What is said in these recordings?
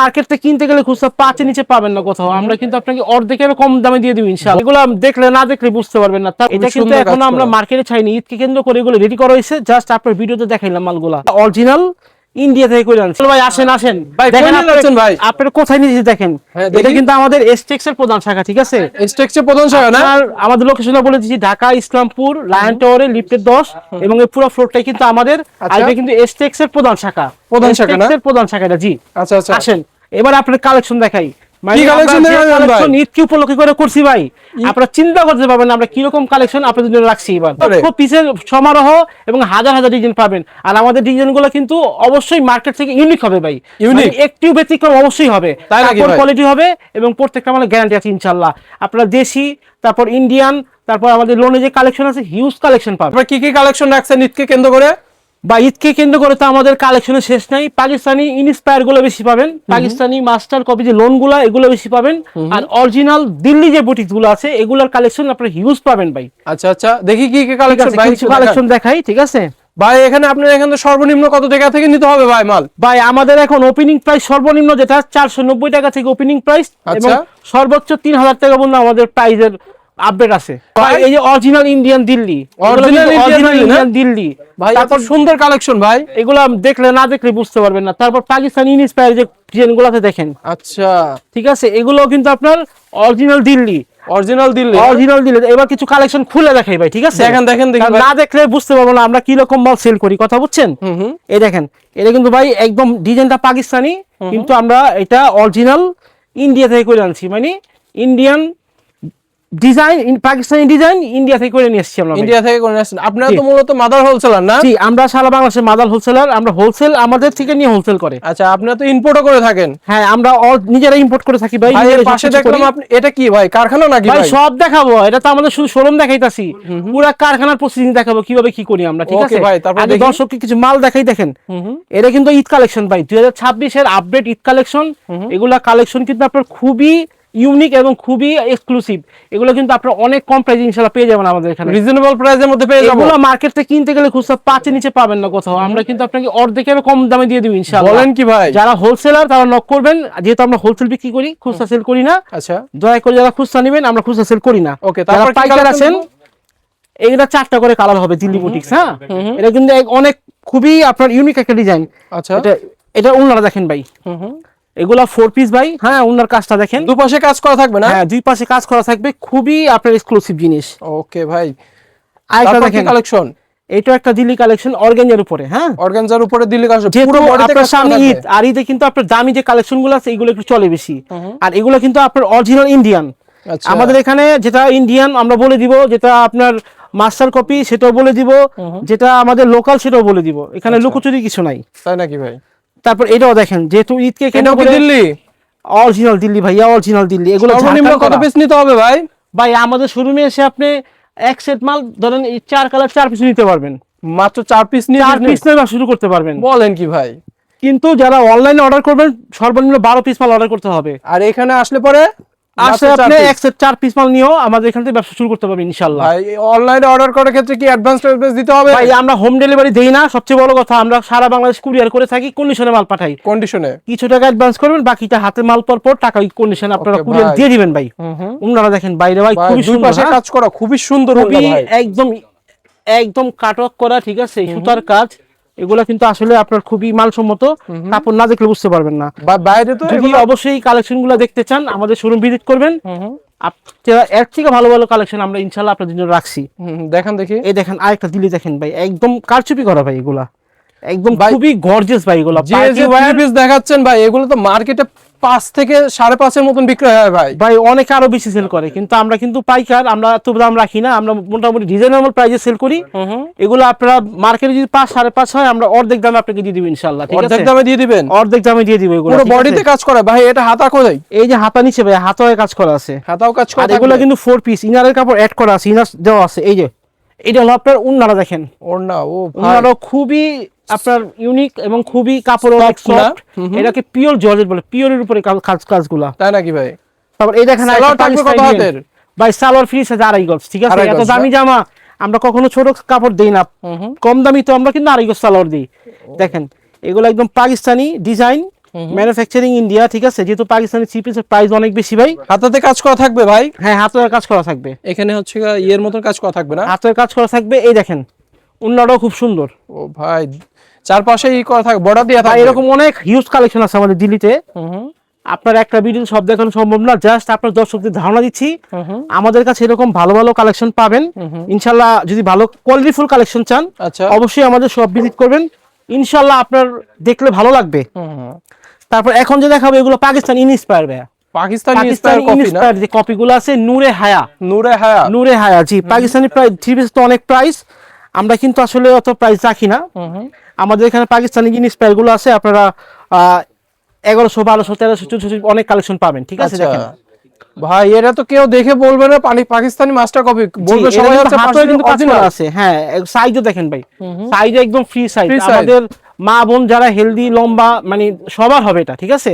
Market থেকে কিনতে গেলে খুচরা 5 এর নিচে পাবেন না কোথাও। আমরা কিন্তু আপনাকে অর্ধেকের কম দামে দিয়ে দিব ইনশাআল্লাহ। এগুলো দেখলে না দেখলে বুঝতে পারবেন না। এটা কিন্তু এখন আমরা মার্কেটে ছাইনি, ঈদকে কেন্দ্র করে এগুলো রেডি করা হয়েছে। জাস্ট আপনার ভিডিওতে দেখাইলাম মালগুলা অরিজিনাল ইন্ডিয়া থেকে করে আনছি। ভাই আসেন আসেন ভাই, দেখেন ভাই আপনারা কোথায় নিয়েছি দেখেন। এটা কিন্তু আমাদের এসটেক্স এর প্রধান শাখা, ঠিক আছে? এসটেক্স এর প্রধান শাখা না? আর আমাদের লোকেশনটা বলে দিচ্ছি, ঢাকা ইসলামপুর লায়ন টাওয়ারে লিফটের 10 এবং এই পুরো ফ্লোরটাই কিন্তু আমাদের। আর এটা কিন্তু এসটেক্স এর প্রধান শাখা, প্রধান শাখা না? এর প্রধান শাখা এটা, জি। আচ্ছা আচ্ছা, আসেন এবার আপনাদের কালেকশন দেখাই। কি কালেকশন দেখাবেন ভাই? ঈদ কি উপলক্ষে করে করছি ভাই, আপনারা চিন্তা করতে পারবেন আমরা কি রকম কালেকশন আপনাদের জন্য রাখছি। এবার খুব পিসের সমারোহ এবং হাজার হাজার ডিজাইন পাবেন। আর আমাদের ডিজাইনগুলো কিন্তু অবশ্যই মার্কেট থেকে ইউনিক হবে ভাই, ইউনিক একটু ব্যতিক্রম অবশ্যই হবে। তারপর কোয়ালিটি হবে এবং প্রত্যেকটা মানে গ্যারান্টি আছে ইনশাআল্লাহ। আপনারা দেশি, তারপর ইন্ডিয়ান, তারপর আমাদের লোনে যে কালেকশন আছে হিউজ কালেকশন পাবেন। আপনারা কি কি কালেকশন রাখছেন ঈদকে কেন্দ্র করে? বা ঈদকে কেন্দ্র করে তো আমাদের কালেকশনের শেষ নাই। পাকিস্তানি ইনস্পায়ার গুলো বেশি পাবেন, পাকিস্তানি মাস্টার কপি যে লোন গুলা এগুলো বেশি পাবেন। আর অরিজিনাল দিল্লি যে বুটিক গুলো আছে এগুলোর কালেকশন আপনারা হিউজ পাবেন ভাই। আচ্ছা আচ্ছা, দেখি কি কি কালেকশন ভাই, কিছু কালেকশন দেখাই, ঠিক আছে ভাই? এখানে আপনার এখানে সর্বনিম্ন কত টাকা থেকে নিতে হবে ভাই মাল? ভাই আমাদের এখন ওপেনিং প্রাইস সর্বনিম্ন যেটা 490 টাকা থেকে ওপেনিং প্রাইস, এবং সর্বোচ্চ 3000 টাকা পর্যন্ত আমাদের প্রাইসের আপডেট আছে। ভাই এই যে original Indian Delhi, original Indian Delhi ভাই, তারপর সুন্দর কালেকশন ভাই, এগুলো দেখলে না দেখলে বুঝতে পারবেন না। তারপর পাকিস্তানি ইনস্পায়ার যে ডিজাইনগুলোতে দেখেন, আচ্ছা ঠিক আছে, এগুলো কিন্তু আপনার original Delhi, original Delhi, original Delhi. এবার কিছু কালেকশন খুলে দেখাই ভাই, ঠিক আছে? দেখেন দেখেন দেখেন, না দেখলে বুঝতে পারবো না আমরা কি রকম মাল সেল করি, কথা বুঝছেন? এই দেখেন, এটা কিন্তু ভাই একদম ডিজাইনটা পাকিস্তানি, কিন্তু আমরা এটা অরিজিনাল ইন্ডিয়া থেকে করে আনছি, মানে Indian design, Pakistani design India থেকে করে নিয়ে এসেছি আমরা। ইন্ডিয়া থেকে করে নিয়ে আসছেন আপনারা? তো মূলত মাদার হোলসেলার না? জি, আমরা সারা বাংলাদেশের মাদার হোলসেলার। আমরা হোলসেল আমাদের থেকে নিয়ে হোলসেল করে। আচ্ছা, আপনারা তো ইম্পোর্টও করে থাকেন? হ্যাঁ, আমরা নিজেরা ইম্পোর্ট করে থাকি ভাই। এর পাশে দেখলাম আপনি, এটা কি ভাই, কারখানা নাকি ভাই? সব দেখাবো, এটা তো আমাদের শুধু শোরুম দেখাইতাছি, পুরো কারখানার প্রসেসিং দেখাবো কিভাবে কি করি আমরা, ঠিক আছে ভাই? তারপর দর্শককে কিছু মাল দেখাই। দেখেন এটা কিন্তু ঈদ কালেকশন ভাই, 2026 এর আপডেট ঈদ কালেকশন। এগুলা কালেকশন কিন্তু আপনার খুবই ইউনিক এবং খুবই এক্সক্লুসিভ। এগুলো কিন্তু আপনারা অনেক কম প্রাইসে ইনশাআল্লাহ পেয়ে যাবেন আমাদের এখানে, রিজনেবল প্রাইসের মধ্যে পেয়ে যাবেন। এগুলো মার্কেট থেকে কিনতে গেলে খুচরা 5 এর নিচে পাবেন না কোথাও। আমরা কিন্তু আপনাকে অর্ধেকের কম দামে দিয়ে দিব ইনশাআল্লাহ। বলেন কি ভাই? যারা হোলসেলার তারা নক করবেন, যেহেতু আমরা হোলসেল বিক্রি করি, খুচরা সেল করি না। আচ্ছা, দয়া করে যারা খুচরা নেবেন, আমরা খুচরা সেল করি না। ওকে, তারপর পাইকার আছেন, এইটা 4টা করে কালার হবে দিল্লি বুটিক্স। হ্যাঁ, এটা কিন্তু অনেক খুবই আপনার ইউনিক একটা ডিজাইন। আচ্ছা, এটা ওনারা দেখেন ভাই, এগুলা 4 পিস ভাই। হ্যাঁ, ওনার কাজটা দেখেন, দুপাশে কাজ করা থাকবে না? হ্যাঁ, দুই পাশে কাজ করা থাকবে, খুবই আপনার এক্সক্লুসিভ জিনিস। ওকে ভাই, আরেকটা দেখেন কালেকশন, এটা একটা দিল্লি কালেকশন অর্গানজার উপরে। হ্যাঁ, অর্গানজার উপরে দিল্লি কালেকশন, পুরো বডিতে কাজ সামনে ঈদ, আর ঈদে কিন্তু আপনার দামি যে কালেকশনগুলো আছে এগুলো একটু চলে বেশি। আর এগুলো কিন্তু আপনার অরিজিনাল ইন্ডিয়ান। আমাদের এখানে যেটা ইন্ডিয়ান আমরা বলে দিব, যেটা আপনার মাস্টার কপি সেটাও বলে দিব, যেটা আমাদের লোকাল সেটাও বলে দিব। এখানে লুকোচুরি কিছু নাই, তাই নাকি ভাই? তারপর এটাও দেখেন, যেহেতু ঈদকে কেন্দ্র করে দিল্লি, অরিজিনাল দিল্লি ভাইয়া, অরিজিনাল দিল্লি। এগুলো সর্বনিম্ন কত পিস নিতে হবে ভাই? ভাই আমাদের শোরুমে এসে আপনি এক সেট মাল ধরেন 4 কালার 4 পিস নিতে পারবেন, মাত্র 4 পিস নিয়ে 4 পিস নিয়ে শুরু করতে পারবেন। বলেন কি ভাই? কিন্তু যারা অনলাইনে অর্ডার করবেন সর্বনিম্ন 12 পিস মাল অর্ডার করতে হবে। আর এখানে আসলে পরে আপনি এক সেট 4 পিস মাল নিয়েও আমাদের এখান থেকে ব্যবসা শুরু করতে পারবেন ইনশাআল্লাহ। ভাই অনলাইনে অর্ডার করার ক্ষেত্রে কি অ্যাডভান্স দিতে হবে? ভাই আমরা হোম ডেলিভারি দেই না, সবচেয়ে বড় কথা আমরা সারা বাংলাদেশ কুরিয়ার করে থাকি, কন্ডিশনে মাল পাঠাই। কন্ডিশনে কিছু টাকা অ্যাডভান্স করবেন, বাকিটা হাতে মাল পর টাকা কন্ডিশনে আপনারা কুরিয়ার দিয়ে দিবেন ভাই। আপনারা দেখেন বাইরে ভাই খুবই সুন্দর কাজ করা, খুবই সুন্দর, একদম কাটওয়ার্ক করা, ঠিক আছে, সুতার কাজ। এগুলা কিন্তু আসলে আপনার খুবই মানসম্মত, কাপড় না দেখলে বুঝতে পারবেন না। বাইরে তো যদি অবশ্যই কালেকশনগুলো দেখতে চান আমাদের শোরুম ভিজিট করবেন। আপনারা এর থেকে ভালো ভালো কালেকশন আমরা ইনশাআল্লাহ আপনাদের জন্য রাখছি। দেখেন দেখি, এই দেখেন আরেকটা দিল্লি দেখেন ভাই, একদম কারচুপি করা ভাই, এগুলা একদম খুবই গর্জিয়াস ভাই। এগুলা যে পিস দেখাচ্ছেন ভাই, এগুলো তো মার্কেটে 5 থেকে 5.5 এর মতন বিক্রি হয় ভাই। ভাই অনেকে আরো বেশি সেল করে, কিন্তু আমরা কিন্তু পাইকার, আমরা তো দাম রাখি না, আমরা মোটামুটি রিজনেবল প্রাইসে সেল করি। এগুলো আপনারা মার্কেটে যদি 5 5.5 হয়, আমরা অর্ধেক দামে আপনাকে দিয়ে দিব ইনশাআল্লাহ। ঠিক আছে, অর্ধেক দামে দিয়ে দিবেন? অর্ধেক দামে দিয়ে দিব। এগুলো পুরো বডিতে কাজ করা ভাই। এটা হাতা কোথায়? এই যে হাতা নিচে ভাই, হাতায় কাজ করা আছে, হাতাও কাজ করা। এগুলো কিন্তু 4 পিস ইনারের কাপড় অ্যাড করা আছে, ইনার দেওয়া আছে। এই যে এটা হলো আপনার উন্নারা, দেখেন ওড়না, ও ভাই উন্নারা খুবই আপনার ইউনিক এবং খুবই কাপড় অনেক সফট। এটাকে পিওর জর্জেট বলে, পিওরের উপরে কাজগুলা, তাই নাকি ভাই? তারপর এই দেখেন ভাই সালোয়ার ফ্রি আছে 2.5 গজ, ঠিক আছে। এত দামি জামা আমরা কখনো ছোট কাপড় দেই না, কম দামি তো আমরা কিন্তু 2.5 গজ সালোয়ার দিই। দেখেন এগুলো একদম পাকিস্তানি ডিজাইন, ম্যানুফ্যাকচারিং ইন্ডিয়া, ঠিক আছে। যেহেতু পাকিস্তানি থ্রি পিসের প্রাইস অনেক বেশি ভাই। হাতাতে কাজ করা থাকবে ভাই? হ্যাঁ, হাতের কাজ করা থাকবে। এখানে হচ্ছে ইয়ের মতন কাজ করা থাকবে না? হাতের কাজ করা থাকবে। এই দেখেন উন্নাটাও খুব সুন্দর। ও ভাই, চারপাশে ই করা থাকবে, বর্ডার দেয়া থাকবে। এরকম অনেক হিউজ কালেকশন আছে আমাদের দিল্লিতে। আপনার একটা ভিডিও সব দেখানো সম্ভব না, জাস্ট আপনার দর্শকদের ধারণা দিচ্ছি। আমাদের কাছে এরকম ভালো ভালো কালেকশন পাবেন ইনশাল্লাহ। যদি ভালো কোয়ালিটিফুল কালেকশন চান, আচ্ছা, অবশ্যই আমাদের সব ভিজিট করবেন, ইনশাল্লাহ আপনার দেখলে ভালো লাগবে। তারপর এখন যে দেখাবো এগুলো পাকিস্তান ইনস্পায়ার ভাইয়া। পাকিস্তানি ইনস্পায়ার যে কপিগুলো আছে নূরে হায়া, নূরে হায়া জি। পাকিস্তানি প্রাইস থ্রি পিস তো অনেক প্রাইস, আমরা কিন্তু আসলে অত প্রাইস রাখি না। আমাদের এখানে পাকিস্তানি ইনস্পায়ার গুলো আছে, আপনারা 1100, 1200, 1300, 1400 অনেক কালেকশন পাবেন, ঠিক আছে। দেখেন ভাই, এটা তো কেউ দেখে বলবে না পাকিস্তানি মাস্টার কপি, বলবে সবাই হচ্ছে হাতে কিন্তু কাজ করা আছে। হ্যাঁ, সাইজও দেখেন ভাই, সাইজ একদম ফ্রি সাইজ। আমাদের মা বোন যারা হেলদি লম্বা মানে সবার হবে এটা, ঠিক আছে।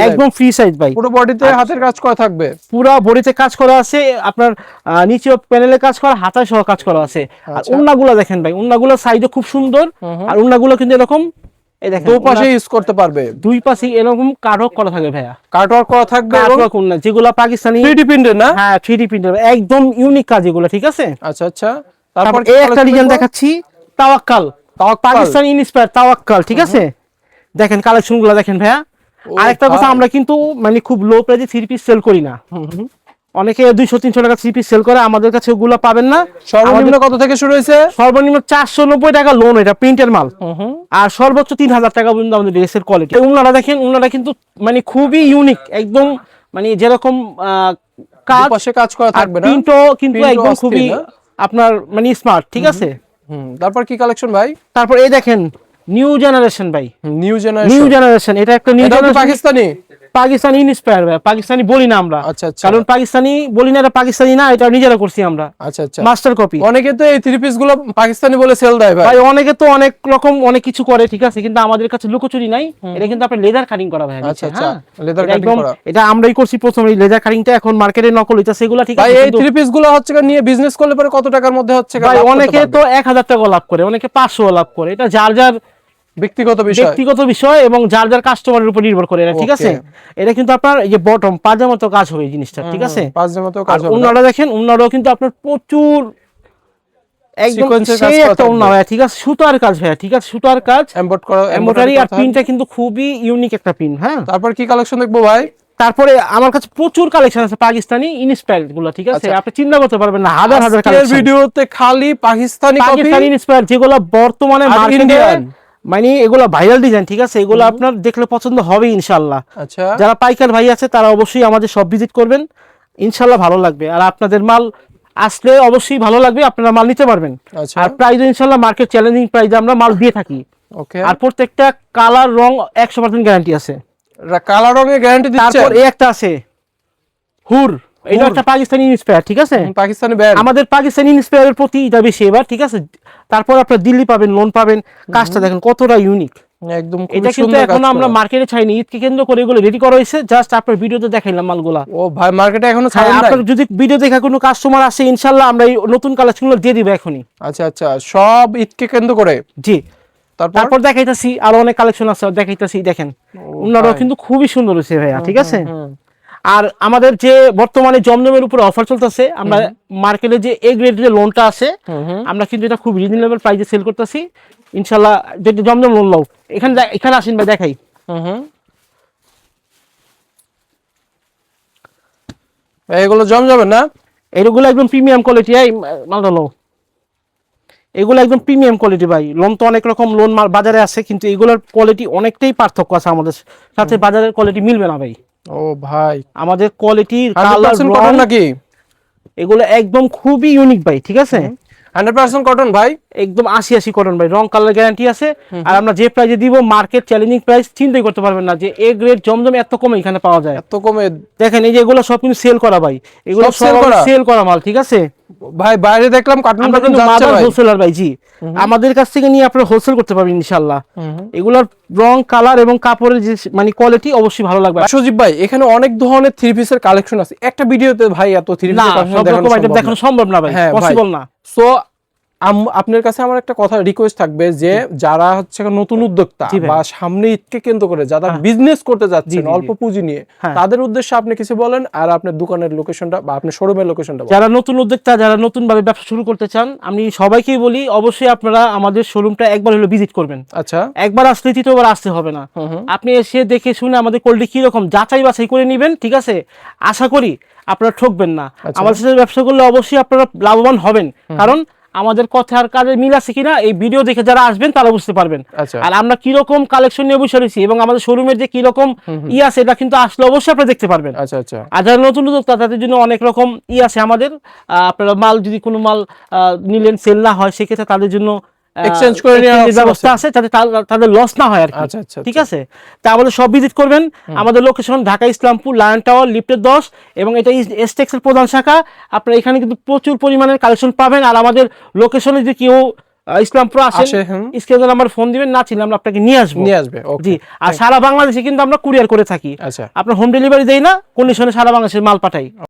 একদম ফ্রি সাইজ ভাই। পুরো বডিতে হাতের কাজ করা থাকবে, পুরো বডিতে কাজ করা আছে, আপনার নিচে প্যানেলে কাজ করা, হাতায় সহ কাজ করা আছে। আর ওন্নাগুলো দেখেন ভাই, ওন্নাগুলো সাইজও খুব সুন্দর। আর ওন্নাগুলো কিন্তু এরকম, এই দেখেন দুই পাশে ইউজ করতে পারবে, দুই পাশে এরকম কাটওয়ার্ক করা থাকবে ভাইয়া, কাটওয়ার্ক করা থাকবে। কাটওয়ার্ক ওন্না যেগুলো পাকিস্তানি 3D প্রিন্টের না? হ্যাঁ, 3D প্রিন্টার, একদম ইউনিক কাজ এগুলো, ঠিক আছে। আচ্ছা আচ্ছা। তারপর এই একটা ডিজাইন দেখাচ্ছি, তাওয়াক্কাল, পাকিস্তানি ইনস্পায়ার তাওয়াক্কাল, ঠিক আছে। দেখেন কালেকশন গুলো দেখেন ভাইয়া। আরেকটা কথা, আমরা কিন্তু মানে খুব লো প্রাইসে থ্রি পিস সেল করি না। অনেকে 200-300 টাকা থ্রি পিস সেল করে, আমাদের কাছে ওগুলো পাবেন না। সর্বনিম্ন কত থেকে শুরু হয়েছে? সর্বনিম্ন 490 টাকা লোন, এটা প্রিন্টের মাল। আর সর্বোচ্চ 3000 টাকা পর্যন্ত আমাদের ড্রেসের কোয়ালিটি। উনারা দেখেন, উনারা কিন্তু মানে খুবই ইউনিক, একদম মানে যেরকম কাজ পাশে কাজ করা থাকবে না, প্রিন্টও কিন্তু একদম খুবই আপনার মানে স্মার্ট, ঠিক আছে। তারপর কি কালেকশন ভাই? তারপর এই দেখেন নিউ জেনারেশন ভাই, নিউ নিউ জেনারেশন। এটা একটা new generation Pakistani, Pakistani inspire ভাই। পাকিস্তানি বলি না আমরা, আচ্ছা আচ্ছা, কারণ পাকিস্তানি বলি না, এটা পাকিস্তানি না, এটা নিজেরা করছি আমরা। আচ্ছা আচ্ছা, মাস্টার কপি। অনেকে তো এই থ্রি পিস গুলো পাকিস্তানি বলে সেল দেয় ভাই। ভাই অনেকে তো অনেক রকম অনেক কিছু করে, ঠিক আছে, কিন্তু আমাদের কাছে লুকোচুরি নাই। এটা কিন্তু আপনার লেদার কাটিং করা ভাই। আচ্ছা আচ্ছা, লেদার কাটিং করা। এটা আমরাই করছি প্রথম, এই লেদার কাটিংটা। এখন মার্কেটে নকল হইতাছে এগুলা, ঠিক আছে। ভাই এই থ্রি পিস গুলো হচ্ছে নিয়ে বিজনেস করলে পরে কত টাকার মধ্যে হচ্ছে? ভাই অনেকে তো 1000 টাকা লাভ করে, অনেকে 500 লাভ করে। এটা যার যার ব্যক্তিগত বিষয় এবং যার যার কাস্টমারের উপর নির্ভর করে এটা, ঠিক আছে। এটা কিন্তু আপনার এই যে বটম পাজার মতো কাজ হবে এই জিনিসটা, ঠিক আছে। পাজার মতো কাজ হবে। ওন্নাটা দেখেন, ওন্নাটাও কিন্তু আপনার প্রচুর একদম সেই একটা ওন্না ভাই, ঠিক আছে। সুতার কাজ ভাই, ঠিক আছে, সুতার কাজ, এমব্রয়ডারি। আর প্রিন্টটা কিন্তু খুবই ইউনিক একটা প্রিন্ট। হ্যাঁ, তারপর কি কালেকশন দেখবো ভাই? তারপরে আমার কাছে প্রচুর কালেকশন আছে পাকিস্তানি ইনস্পায়ার গুলো, ঠিক আছে। আপনি চিন্তা করতে পারবেন না, হাজার হাজার কালেকশন। ভিডিওতে খালি পাকিস্তানি ইনস্পায়ার যেগুলো বর্তমানে মার্কেটে মানে এগুলো ভাইরাল ডিজাইন, ঠিক আছে। এগুলো আপনার দেখলে পছন্দ হবে ইনশাআল্লাহ। আচ্ছা, যারা পাইকার ভাই আছে তারা অবশ্যই আমাদের সব ভিজিট করবেন, ইনশাআল্লাহ ভালো লাগবে। আর আপনাদের মাল আসলে অবশ্যই ভালো লাগবে, আপনারা মাল নিতে পারবেন। আর প্রাইস ইনশাআল্লাহ মার্কেট চ্যালেঞ্জিং প্রাইসে আমরা মাল দিয়ে থাকি। ওকে। আর প্রত্যেকটা কালার রং 100% গ্যারান্টি আছে। কালার রঙের গ্যারান্টি দিচ্ছে। তারপর এই একটা আছে হুর, এটা একটা পাকিস্তানি ইনস্পায়ার, ঠিক আছে। পাকিস্তানি ব্র্যান্ড। আমাদের পাকিস্তানি ইনস্পায়ারের প্রতি এটা বেশি এবার, ঠিক আছে। তারপর আপনারা দিল্লি পাবেন, লোন পাবেন। কাজটা দেখেন কতটা ইউনিক, একদম খুব এটা কিন্তু এখন আমরা মার্কেটে ছাইনি, ঈদকে কেন্দ্র করে এগুলো রেডি করা হয়েছে। জাস্ট আপনার ভিডিওতে দেখাইলাম মালগুলা। ও ভাই, মার্কেটে এখনো ছাড়েন নাই? আপনার যদি ভিডিও দেখা কোনো কাস্টমার আসে, ইনশাআল্লাহ আমরা এই নতুন কালেকশনগুলো দিয়ে দিব এখনই। আচ্ছা আচ্ছা, সব ঈদকে কেন্দ্র করে। জি। তারপর দেখাইতাছি আরো অনেক কালেকশন আছে, দেখাইতাছি। দেখেন ওনারাও কিন্তু খুবই সুন্দর হয়েছে ভাইয়া, ঠিক আছে। আর আমাদের যে বর্তমানে জমজমের উপরে অফার চলতেছে, আমরা মার্কেটে যে এ গ্রেড যে লোনটা আছে, আমরা কিন্তু এটা খুব রিজনেবল প্রাইসে সেল করতেছি ইনশাআল্লাহ। যদি জমজম লোন লও, এখানে আসেন ভাই, দেখাই। এগুলো জমজমের না? এগুলো একদম প্রিমিয়াম কোয়ালিটি। এই মালটা লও, এগুলো একদম প্রিমিয়াম কোয়ালিটি ভাই। লোন তো অনেক রকম লোন বাজারে আছে, কিন্তু এগুলোর কোয়ালিটি অনেকটাই পার্থক্য আছে, আমাদের সাথে বাজারের কোয়ালিটি মিলবে না ভাই। ও ভাই, আমাদের কোয়ালিটি কালার কটন নাকি? এগুলো একদম খুবই ইউনিক ভাই, ঠিক আছে। 100% কটন ভাই, একদম 80 কটন ভাই, রং কালার গ্যারান্টি আছে। আর আমরা যে প্রাইসে দিব, মার্কেট চ্যালেঞ্জিং প্রাইস, চিন্তাই করতে পারবেন না যে এ গ্রেড জমজম এত কমে এখানে পাওয়া যায়। এত কমে দেখেন এই যে এগুলো সব কিন্তু সেল করা ভাই, এগুলো সব সেল করা মাল, ঠিক আছে ভাই। বাইরে দেখলাম কার্টুন কিন্তু যাচ্ছে ভাই, হোলসেলার ভাই। জি, আমাদের কাছ থেকে নিয়ে আপনারা হোলসেল করতে পারবেন ইনশাআল্লাহ। এগুলোর রং কালার এবং কাপড়ের যে মানে কোয়ালিটি অবশ্যই ভালো লাগবে। সজীব ভাই, এখানে অনেক ধরনের থ্রি পিসের কালেকশন আছে একটা ভিডিওতে ভাই, এত থ্রি পিসের কালেকশন দেখানো সো আপনার কাছে আমার একটা কথা রিকোয়েস্ট থাকবে যে যারা হচ্ছে নতুন উদ্যোক্তা জি ভাই। বা সামনে ঈদকে কেন্দ্র করে যারা বিজনেস করতে যাচ্ছেন জি, অল্প পুঁজি নিয়ে, হ্যাঁ। তাদের উদ্দেশ্যে আপনি কিছু বলেন, আর আপনার দোকানের লোকেশনটা বা আপনার শোরুমের লোকেশনটা বলেন। যারা নতুন উদ্যোক্তা, যারা নতুন ভাবে ব্যবসা শুরু করতে চান, আমি সবাইকেই বলি অবশ্যই আপনারা আমাদের শোরুমটা একবার হলো ভিজিট করবেন। আচ্ছা, একবার আসলে তৃতীয়বার আসতে হবে না। আপনি এসে দেখে শুনে আমাদের কোয়ালিটি কিরকম যাচাই বাছাই করে নেবেন, ঠিক আছে? আশা করি আপনারা ঠকবেন না। আমাদের সাথে ব্যবসা করলে অবশ্যই আপনারা লাভবান হবেন, কারণ আমাদের কথার কাজে মিল আছে কিনা এই ভিডিও দেখে যারা আসবেন তারা বুঝতে পারবেন। আচ্ছা। আর আমরা কিরকম কালেকশন নিয়ে বসে রয়েছি এবং আমাদের শোরুমের যে কিরকম আছে এটা কিন্তু আসলে অবশ্যই আপনারা দেখতে পারবেন। আচ্ছা, আচ্ছা। আর যারা নতুন উদ্যোক্তা তাদের জন্য অনেক রকম আছে আমাদের। আপনারা মাল যদি কোনো মাল নিলেন সেল না হয়, সেক্ষেত্রে তাদের জন্য এক্সচেঞ্জ করে নেওয়ার exchange এর option ব্যবস্থা আছে। আছে, যাতে তাদের লস না হয় আর কি। আচ্ছা, আচ্ছা, ঠিক আছে, তা আমাদের সব ভিজিট করবেন। আমাদের location Dhaka Islampur lion tower লিফটের 10 এবং এটা এসটেক্স এর প্রধান শাখা। আপনারা এখানে কিন্তু প্রচুর পরিমাণের কালেকশন পাবেন। আর আমাদের লোকেশনে যদি কেউ ইসলামপুর আসেন, আসে, হুম। স্ক্রিনে নাম্বার ফোন দিবেন, না চিনলে আমরা আপনাকে নিয়ে আসবো। ওকে। জি, আর সারা বাংলাদেশে কিন্তু আমরা কুরিয়ার করে থাকি। আচ্ছা। আপনার হোম ডেলিভারি দেই না, কন্ডিশনে সারা বাংলাদেশের মাল পাঠাই।